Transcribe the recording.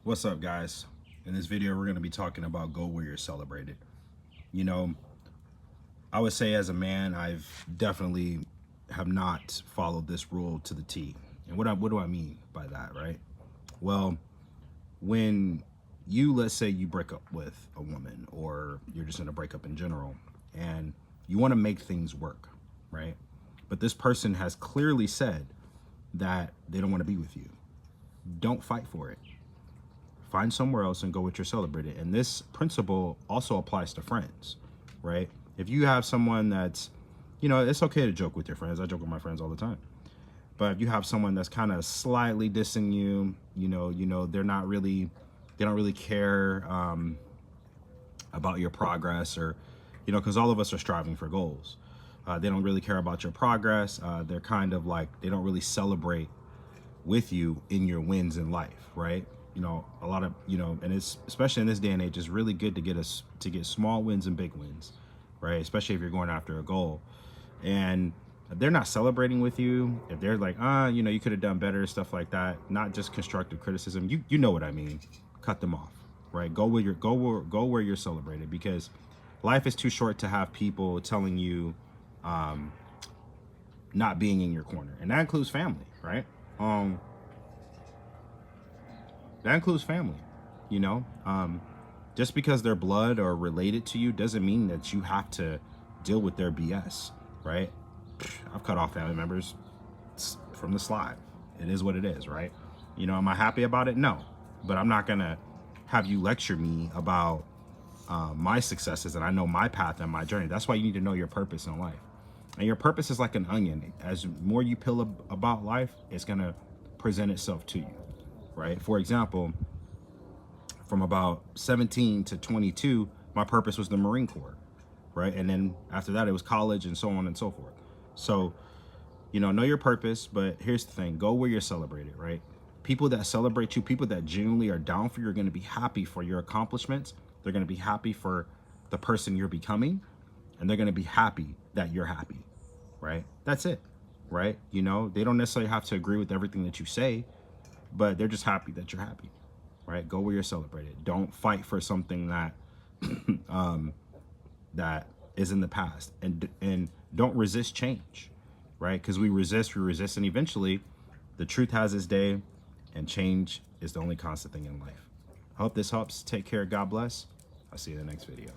What's up, guys? In this video, we're going to be talking about go where you're celebrated. You know, I would say as a man, I've definitely have not followed this rule to the T. And what do I mean by that, right? Well, when let's say you break up with a woman, or you're just in a breakup in general, and you want to make things work, right? But this person has clearly said that they don't want to be with you. Don't fight for it. Find somewhere else and go with your celebrated. And this principle also applies to friends, right? If you have someone that's, it's okay to joke with your friends. I joke with my friends all the time. But if you have someone that's kind of slightly dissing you, they don't really care about your progress, or, because all of us are striving for goals. They don't really care about your progress. They're kind of like, they don't really celebrate with you in your wins in life, right? A lot of, and it's, especially in this day and age, it's really good to get small wins and big wins, right? Especially if you're going after a goal. And if they're not celebrating with you, if they're like, you could have done better, stuff like that, not just constructive criticism, you know what I mean, cut them off, right? Go where you're celebrated, because life is too short to have people telling you, not being in your corner. And that includes family, right? That includes family, just because they're blood or related to you doesn't mean that you have to deal with their BS, right? I've cut off family members from the slide. It is what it is, right? Am I happy about it? No, but I'm not gonna have you lecture me about my successes, and I know my path and my journey. That's why you need to know your purpose in life. And your purpose is like an onion. As more you peel about life, it's gonna present itself to you, right? For example, from about 17 to 22, my purpose was the Marine Corps, right? And then after that, it was college, and so on and so forth. So, know your purpose, but here's the thing, go where you're celebrated, right? People that celebrate you, people that genuinely are down for you, are going to be happy for your accomplishments. They're going to be happy for the person you're becoming, and they're going to be happy that you're happy, right? That's it, right? They don't necessarily have to agree with everything that you say, but they're just happy that you're happy, right? Go where you're celebrated. Don't fight for something that that is in the past, and don't resist change, right? Because we resist, and eventually the truth has its day, and change is the only constant thing in life. I hope this helps. Take care. God bless. I'll see you in the next video.